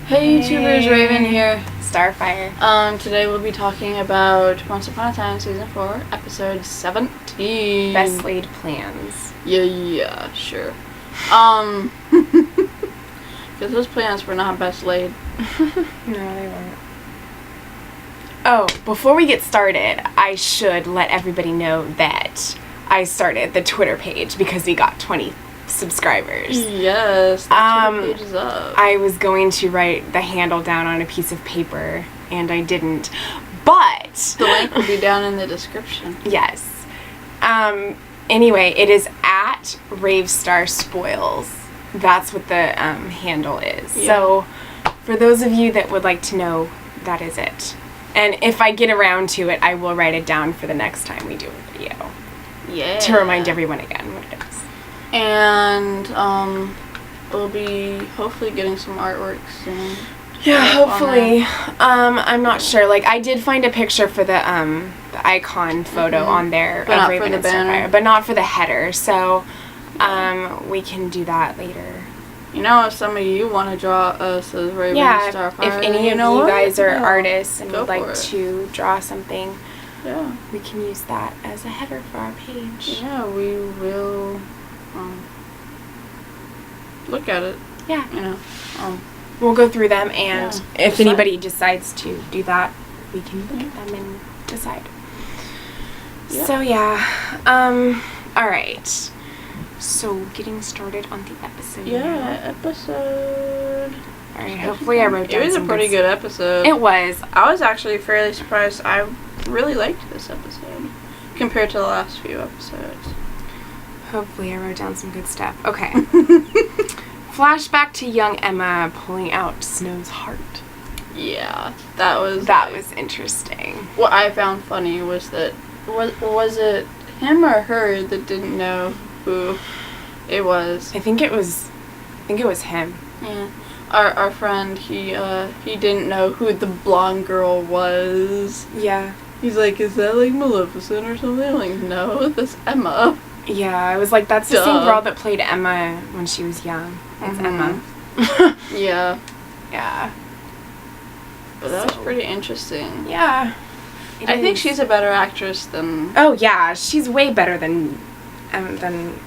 Hey YouTubers, Raven here. Starfire. Today we'll be talking about Once Upon a Time Season 4, Episode 17. Best laid plans. Yeah, sure. Because those plans were not best laid. No, they weren't. Oh, before we get started, I should let everybody know that I started the Twitter page because we got 20 subscribers. Yes, the Twitter page is up. I was going to write the handle down on a piece of paper, and I didn't. But the link will be down in the description. Yes. Anyway, it is at Ravestar Spoils. That's what the handle is. Yeah. So, for those of you that would like to know, that is it. And if I get around to it, I will write it down for the next time we do a video. Yeah. To remind everyone again what it is. And we'll be hopefully getting some artwork soon. Yeah, hopefully. I'm not sure. Like, I did find a picture for the icon photo on there But of not Raven for the and banner. Starfire, but not for the header. So, we can do that later. You know, if some of you want to draw us as Raven Yeah, and Starfire, if any of know you what? guys are Yeah, artists and go would like for it. to draw something, Yeah. we can use that as a header for our page. Yeah, we will look at it. Yeah. You know. We'll go through them, and Yeah. if anybody decides to do that, we can look at them and decide. Yeah. So, yeah. All right. So, getting started on the episode. Yeah, episode. All right, hopefully I wrote down It was a some pretty good episode. It was. I was actually fairly surprised. I really liked this episode compared to the last few episodes. Hopefully I wrote down some good stuff. Okay. Flashback to young Emma pulling out Snow's heart. Yeah, that was interesting. what I found funny was that was it him or her that didn't know who it was? I think it was him. Yeah. Our friend, he didn't know who the blonde girl was. Yeah. He's like, is that like Maleficent or something? I'm like, no, that's Emma. Yeah, I was like, that's the same Duh. girl that played Emma when she was young. That's Emma. Yeah. Yeah. But that was pretty interesting. Yeah. I think she's a better actress than Oh yeah, she's way better than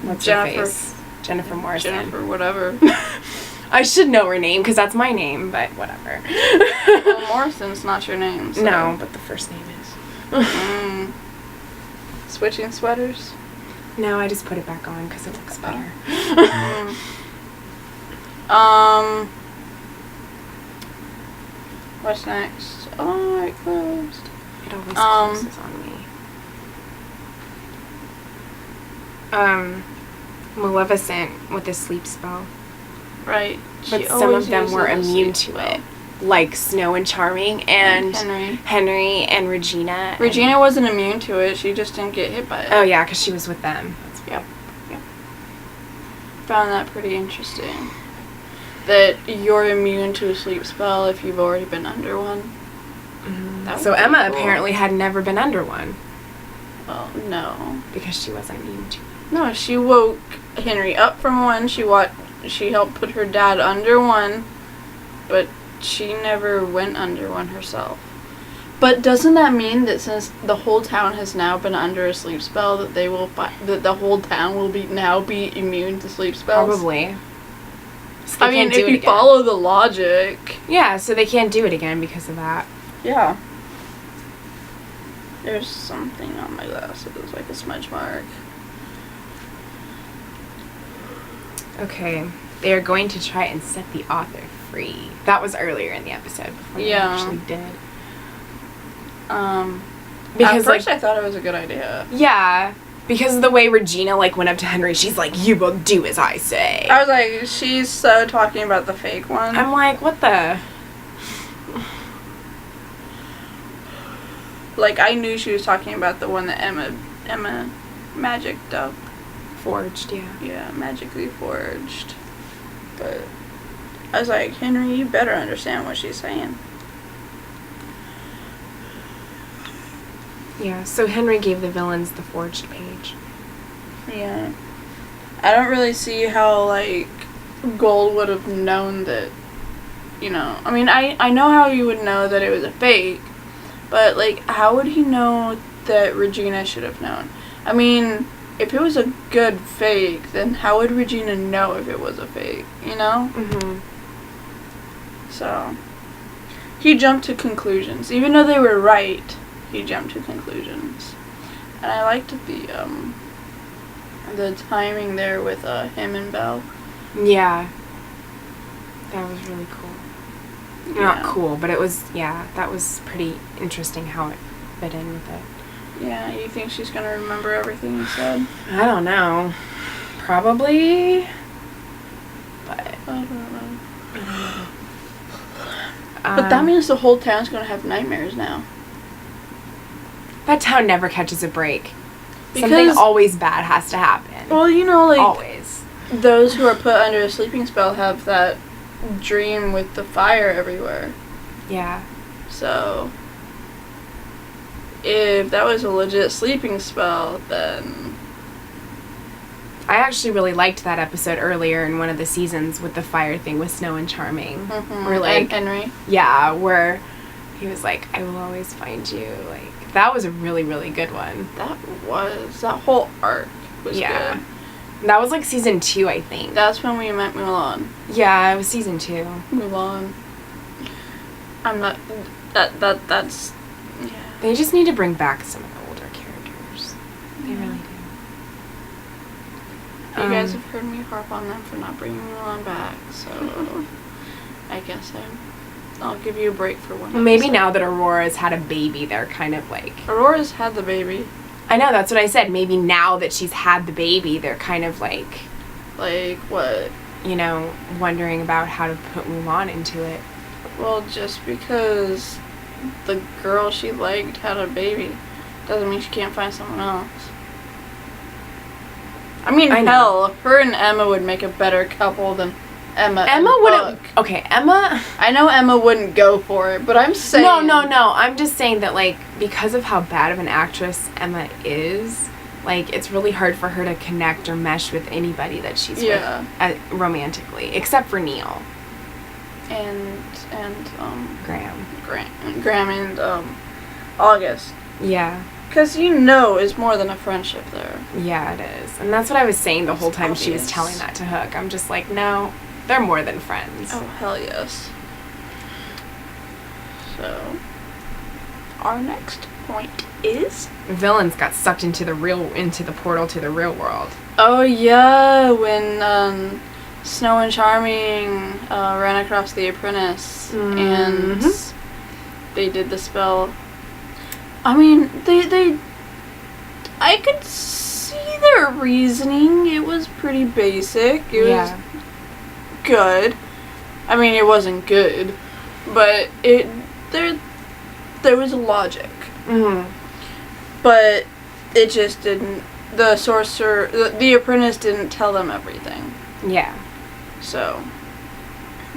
what's her Jennifer. face? Jennifer Morrison. Jennifer, whatever. I should know her name because that's my name, but whatever. Well, Morrison's not your name. So. No, but the first name is. Switching sweaters? No, I just put it back on because it looks better. What's next? Oh, it closed. It always closes on me. Maleficent with a sleep spell. Right. But She some always of them uses were a immune sleep to spell. it. Like Snow and Charming and Henry. and Regina. Regina wasn't immune to it. She just didn't get hit by it. Oh yeah, because she was with them. Yep. Found that pretty interesting. That you're immune to a sleep spell if you've already been under one. That would So be Emma cool. apparently had never been under one Well, no. because she wasn't immune to it. No, she woke Henry up from one. She helped put her dad under one, but she never went under one herself. But doesn't that mean that since the whole town has now been under a sleep spell, that that the whole town will now be immune to sleep spells? Probably. So they I mean, can't do if it you again. follow the logic. Yeah, so they can't do it again because of that. Yeah. There's something on my glasses, like a smudge mark. Okay, they are going to try and set the author free. That was earlier in the episode before they actually did. Because At first I thought it was a good idea. Yeah, because of the way Regina went up to Henry, she's like, "You will do as I say." I was like, she's so talking about the fake one. I'm like, what the? Like, I knew she was talking about the one that Emma magicked up. Forged, yeah. Yeah, magically forged. But I was like, Henry, you better understand what she's saying. Yeah, so Henry gave the villains the forged page. Yeah. I don't really see how, Gold would have known that you know, I mean, I know how you would know that it was a fake, but, like, how would he know that Regina should have known? I mean, if it was a good fake, then how would Regina know if it was a fake, you know? Mm-hmm. So, he jumped to conclusions. Even though they were right, he jumped to conclusions. And I liked the timing there with him and Belle. Yeah. That was really cool. Yeah. Not cool, but it was, that was pretty interesting how it fit in with it. Yeah, you think she's gonna remember everything he said? I don't know. Probably. But I don't know. But that means the whole town's gonna have nightmares now. That town never catches a break. Because, something always bad has to happen. Well, you know, like, always. Those who are put under a sleeping spell have that dream with the fire everywhere. Yeah. So, if that was a legit sleeping spell, then... I actually really liked that episode earlier in one of the seasons with the fire thing with Snow and Charming. Mm-hmm. Where, like, and Henry. Yeah, where he was like, I will always find you. Like, that was a really, really good one. That whole arc was good. That was like season 2, I think. That's when we met Mulan. Yeah, it was season 2. Mulan. I'm not... That's... Yeah. They just need to bring back some of the older characters. They really do. You guys have heard me harp on them for not bringing Mulan back, so... I guess I'll give you a break for one episode. Maybe now that Aurora's had a baby, they're kind of like... Aurora's had the baby. I know, that's what I said. Maybe now that she's had the baby, they're kind of like... Like, what? You know, wondering about how to put Mulan into it. Well, just because the girl she liked had a baby doesn't mean she can't find someone else. I mean, hell, her and Emma would make a better couple than Emma wouldn't... Okay, Emma... I know Emma wouldn't go for it, but I'm saying... No. I'm just saying that, like, because of how bad of an actress Emma is, like, it's really hard for her to connect or mesh with anybody that she's with romantically, except for Neil. And Graham. Graham and, August. Yeah. Because it's more than a friendship there. Yeah, it is. And that's what I was saying the whole time she was telling that to Hook. I'm just like, no, they're more than friends. Oh, hell yes. So, our next point is... Villains got sucked into the portal to the real world. Oh, yeah, when, Snow and Charming, ran across the apprentice, and they did the spell... I mean, I could see their reasoning. It was pretty basic. It was good. I mean, it wasn't good, but there was logic. Mm-hmm. But it just didn't. The sorcerer, the apprentice didn't tell them everything. Yeah. So,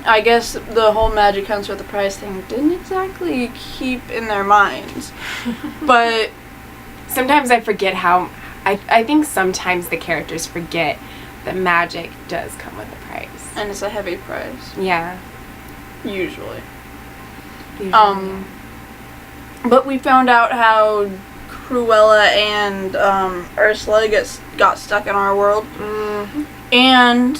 I guess the whole magic comes with the price thing didn't exactly keep in their minds. But sometimes I forget how... I think sometimes the characters forget that magic does come with a price. And it's a heavy price. Yeah. Usually. But we found out how Cruella and Ursula got stuck in our world. Mm-hmm. And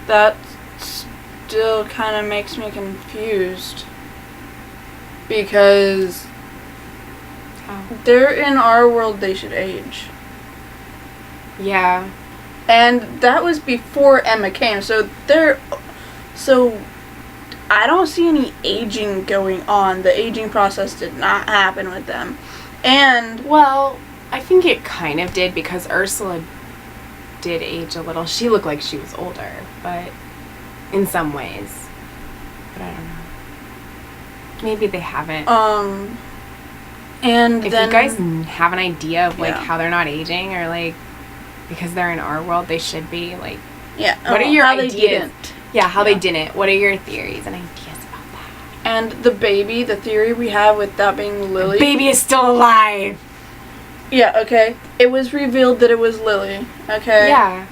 that still kind of makes me confused because they're in our world, they should age. Yeah. And that was before Emma came, so I don't see any aging going on. The aging process did not happen with them. And well, I think it kind of did because Ursula did age a little. She looked like she was older, but in some ways. But I don't know. Maybe they haven't. And if then you guys have an idea of like how they're not aging or like because they're in our world they should be like what are your ideas? How they didn't. What are your theories and ideas about that? And the baby, the theory we have with that being Lily. The baby is still alive. Yeah, okay. It was revealed that it was Lily, okay? Yeah.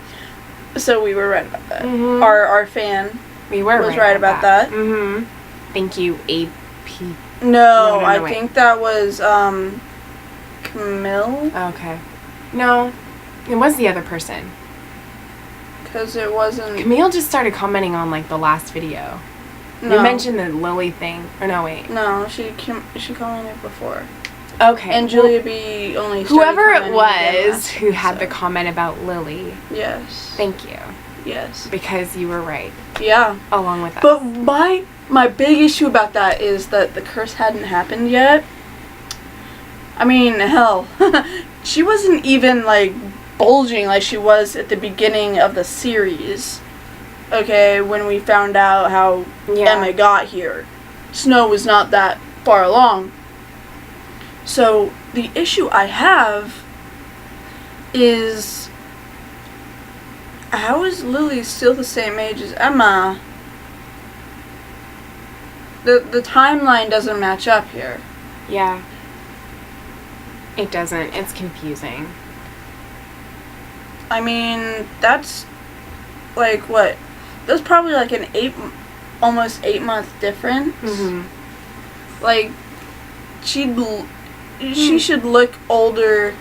So we were right about that. Mhm. Our fan We were was right about that. Mm-hmm. Thank you, AP. No, I wait. think that was Camille, Okay. No, it was the other person. because it wasn't. Camille just started commenting on like the last video. No. You mentioned the Lily thing. Or no, wait. No, she commented before. Okay. And Julia B only started whoever it commenting again was last who had the episode. comment about Lily, Yes. thank you. Yes. Because you were right. Yeah. Along with us. But my big issue about that is that the curse hadn't happened yet. I mean, hell, she wasn't even like bulging like she was at the beginning of the series. Okay, when we found out how Emma got here. Snow was not that far along. So the issue I have is, how is Lily still the same age as Emma? The timeline doesn't match up here. Yeah. It doesn't. It's confusing. I mean, that's like what? That's probably like an almost 8 month difference. Mm-hmm. Like, she should look older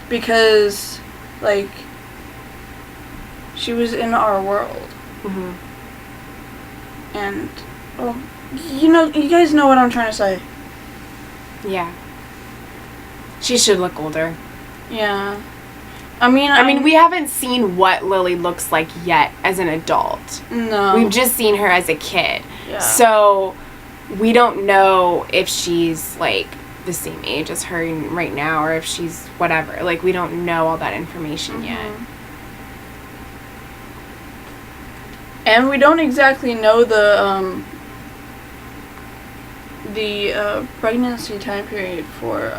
because, like, she was in our world. Mm-hmm. And, well, you guys know what I'm trying to say. Yeah. She should look older. Yeah. I mean, we haven't seen what Lily looks like yet as an adult. No. We've just seen her as a kid. Yeah. So, we don't know if she's, like, the same age as her right now or if she's whatever. Like, we don't know all that information yet. And we don't exactly know the pregnancy time period for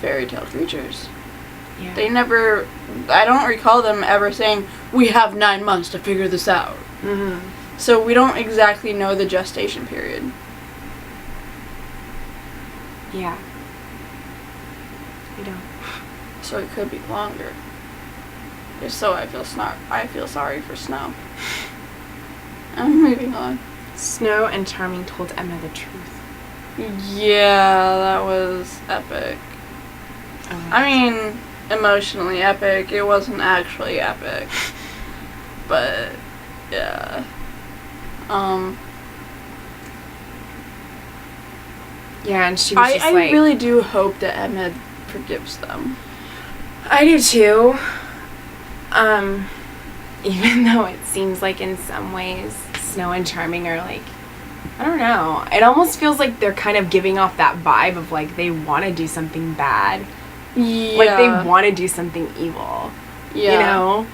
fairy tale creatures. Yeah. I don't recall them ever saying, we have 9 months to figure this out. Mm-hmm. So we don't exactly know the gestation period. Yeah. We don't. So it could be longer. If so, I feel sorry for Snow. I'm moving on. Snow and Charming told Emma the truth. Yeah, that was epic. Oh. I mean, emotionally epic. It wasn't actually epic. But, yeah. Yeah, and she was just I like... really do hope that Emma forgives them. I do too. Even though it seems like in some ways Snow and Charming are like, I don't know. It almost feels like they're kind of giving off that vibe of like they want to do something bad. Yeah. Like they want to do something evil. Yeah. You know?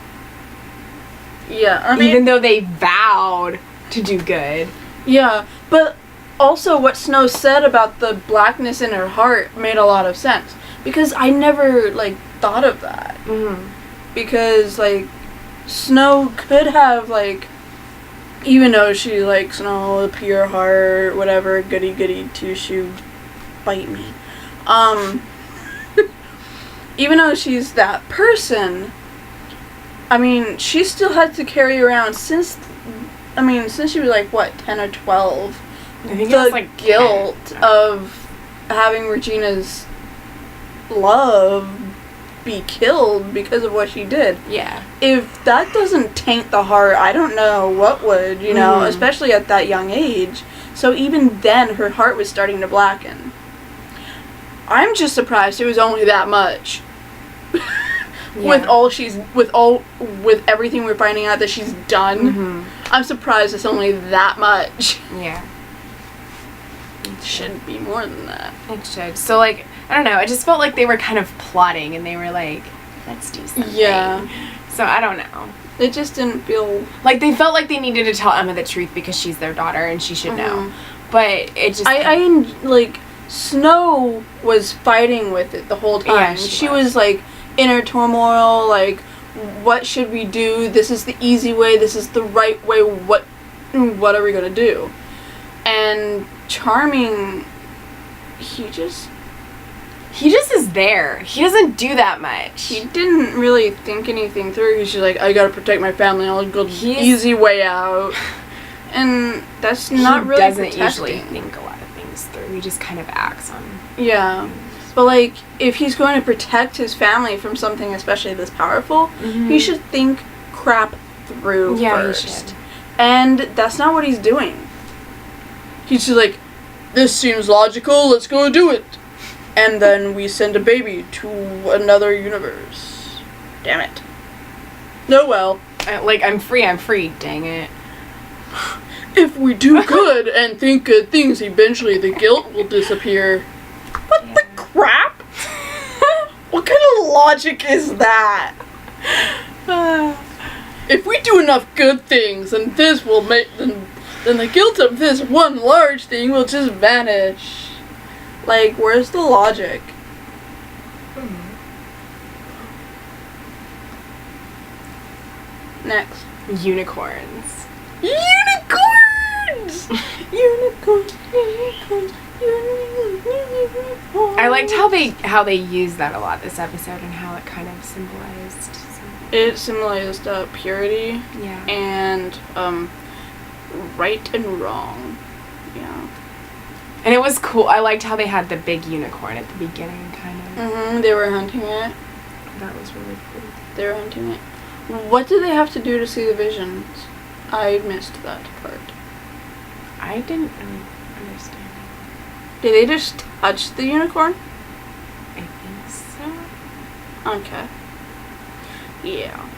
Yeah. I mean, even though they vowed to do good. Yeah, but also what Snow said about the blackness in her heart made a lot of sense. Because I never, like, thought of that. Mm-hmm. Because, like, Snow could have, like, even though she likes, the pure heart, whatever, goody two-shoe, bite me. Even though she's that person, I mean, she still had to carry around since she was, like, what, 10 or 12, I think the it was like guilt 10. of having Regina's love be killed because of what she did. Yeah. If that doesn't taint the heart, I don't know what would, especially at that young age. So even then, her heart was starting to blacken. I'm just surprised it was only that much. Yeah. With everything we're finding out that she's done, I'm surprised it's only that much. Yeah. It should be more than that. It should. So, like, I don't know. I just felt like they were kind of plotting and they were like, let's do something. Yeah. So, I don't know. It just didn't feel... Like, they felt like they needed to tell Emma the truth because she's their daughter and she should know. But it just... like, Snow was fighting with it the whole time. Yeah, she was, like, inner turmoil, like, what should we do? This is the easy way. This is the right way. What are we gonna do? And Charming, he He just is there. He doesn't do that much. He didn't really think anything through. He's just like, I gotta protect my family. I'll go the easy way out. And that's not really protecting. He doesn't usually think a lot of things through. He just kind of acts on. Yeah. But, like, if he's going to protect his family from something especially this powerful, he should think crap through first. He should. And that's not what he's doing. He's just like, this seems logical, let's go do it. And then we send a baby to another universe. Damn it. No, well. I'm free, dang it. If we do good and think good things, eventually the guilt will disappear. What the crap? What kind of logic is that? If we do enough good things, then this will make then the guilt of this one large thing will just vanish. Like, where's the logic? Next. Unicorns. Unicorns! Unicorns. I liked how they used that a lot this episode and how it kind of symbolized something. It symbolized purity. Yeah. And right and wrong. Yeah. And it was cool. I liked how they had the big unicorn at the beginning, kind of. They were hunting it. That was really cool. They were hunting it. What did they have to do to see the visions? I missed that part. I didn't really understand. Did they just touch the unicorn? I think so. Okay. Yeah.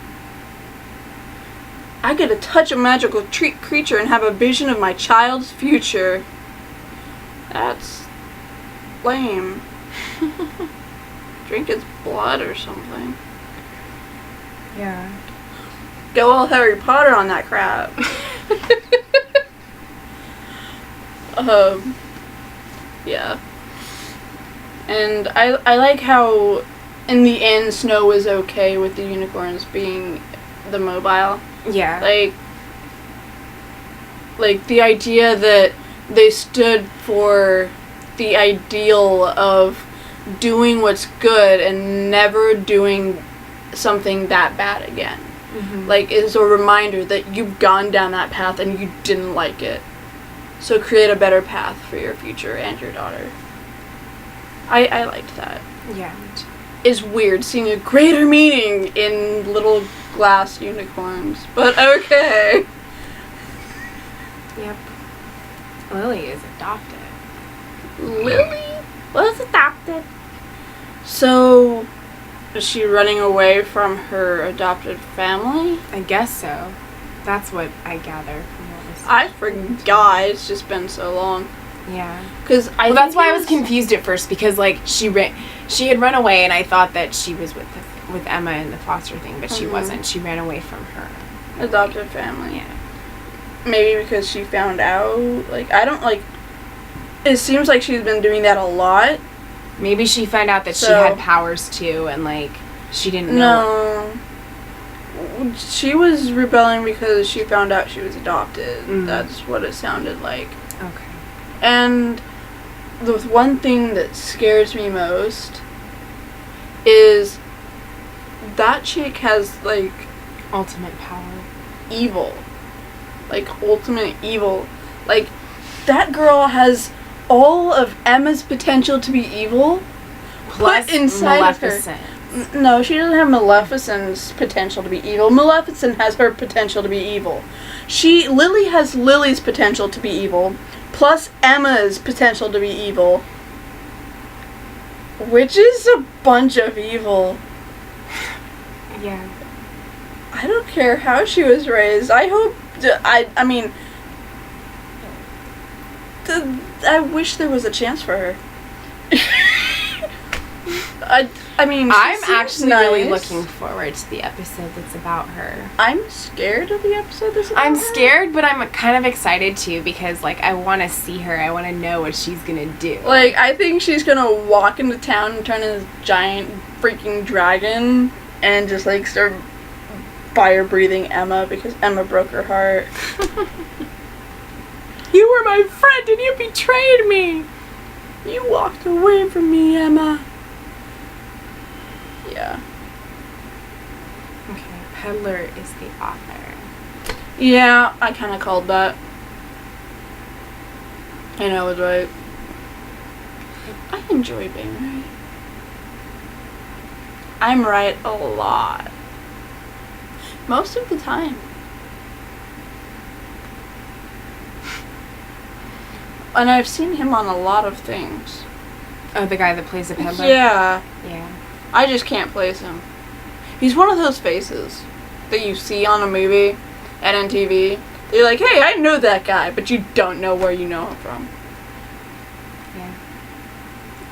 I get to touch a magical creature and have a vision of my child's future. That's lame. Drink its blood or something. Yeah. Go all Harry Potter on that crap. Yeah. And I like how in the end Snow was okay with the unicorns being the mobile. Yeah. Like the idea that they stood for the ideal of doing what's good and never doing something that bad again. Like, is a reminder that you've gone down that path and you didn't like it. So create a better path for your future and your daughter. I liked that. Yeah. It's weird seeing a greater meaning in little glass unicorns, but okay. Yep. Lily is adopted. Lily was adopted. So, is she running away from her adopted family? I guess so. That's what I gather from what was. I forgot. It's just been so long. Yeah. Because that's why I was confused at first, because like she had run away and I thought that she was with Emma in the foster thing, but she wasn't. She ran away from her adopted family. Yeah. Maybe because she found out. Like, I don't like. It seems like she's been doing that a lot. Maybe she found out that she had powers too, and like she didn't know. No. She was rebelling because she found out she was adopted. That's what it sounded like. Okay. And the one thing that scares me most is that chick has, like, ultimate power. Evil. Like, ultimate evil. Like, that girl has all of Emma's potential to be evil plus put inside Maleficent. of her. No, she doesn't have Maleficent's potential to be evil. Maleficent has her potential to be evil. Lily has Lily's potential to be evil, plus Emma's potential to be evil. Which is a bunch of evil. Yeah. I don't care how she was raised. I hope... I mean... I wish there was a chance for her. I mean, I'm actually really looking forward to the episode that's about her. I'm scared of the episode that's about her. I'm scared, but I'm kind of excited too, because like I want to see her. I want to know what she's gonna do. Like, I think she's gonna walk into town and turn into this giant freaking dragon and just like start fire breathing Emma because Emma broke her heart. You were my friend and you betrayed me. You walked away from me, Emma. Yeah. Okay, Peddler is the author. Yeah, I kind of called that. And I was right. I enjoy being right. I'm right a lot. Most of the time. And I've seen him on a lot of things. Oh, the guy that plays the peddler? Yeah. Yeah. I just can't place him. He's one of those faces that you see on a movie and on TV. You're like, hey, I know that guy, but you don't know where you know him from. Yeah.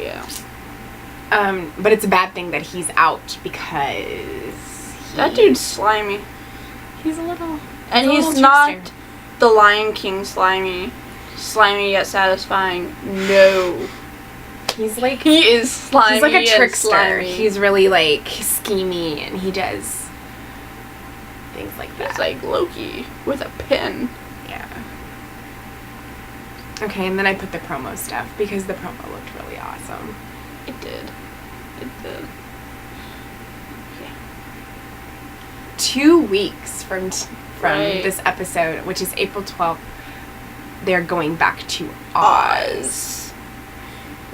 Yeah. But it's a bad thing that he's out because That dude's slimy. He's a little... And he's not the Lion King slimy. Slimy yet satisfying. No. He's like... He is slimy. He's like a trickster. Slimy. He's really like schemy and he does things like that. He's like Loki with a pin. Yeah. Okay, and then I put the promo stuff because the promo looked really awesome. It did. It did. Yeah. 2 weeks from Right. this episode, which is April 12th, they're going back to Oz.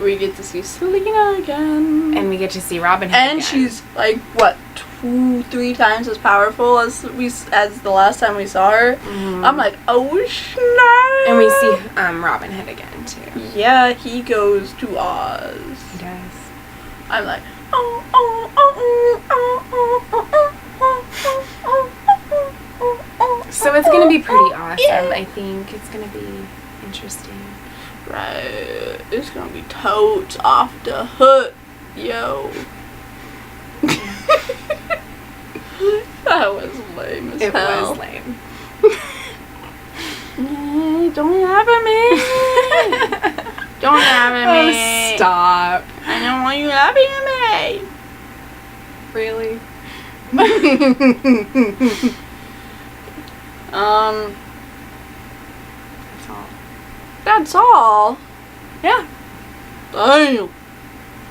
We get to see Selena again. And we get to see Robin Hood And again. she's like, what, 2-3 times as powerful as the last time we saw her. Mhm. I'm like, oh snap! And we see Robin Hood again too. Yeah, he goes to Oz. He does. I'm like, oh, oh, oh, oh, oh, oh, oh, oh, oh, oh, oh, oh. So it's gonna be pretty awesome. Yeah. I think it's gonna be interesting. Right. It's gonna be totes off the hook, yo. That was lame as It hell. was lame. Don't laugh at me. Don't laugh at me. Oh, stop. I don't want you laughing at me. Really? That's all. That's all. Yeah. Damn.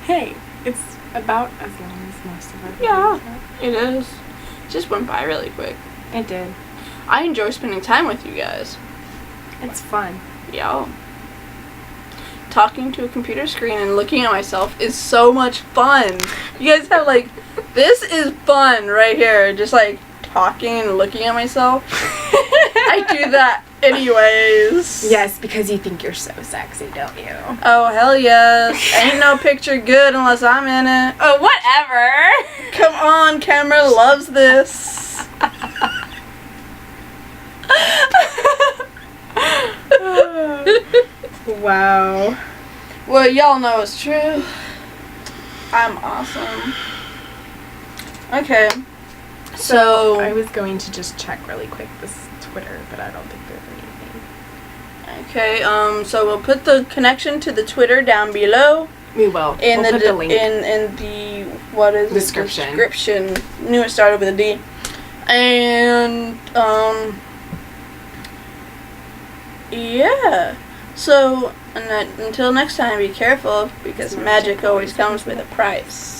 Hey, it's about as long as most of our Yeah. videos are. It is. Just went by really quick. It did. I enjoy spending time with you guys. It's fun. Yo. Talking to a computer screen and looking at myself is so much fun. You guys have like, this is fun right here. Just like talking and looking at myself. I do that anyways. Yes, because you think you're so sexy, don't you? Oh, hell yes. Ain't no picture good unless I'm in it. Oh, whatever. Come on, camera loves this. Wow. Well, y'all know it's true. I'm awesome. Okay. So, I was going to just check really quick this Twitter, but I don't think there's anything. okay, so we'll put the connection to the Twitter down below. We will. In We'll the, put the link. in the what is it? Description. Description. Knew it started with a D. And yeah. So until next time, be careful because magic always comes with a price.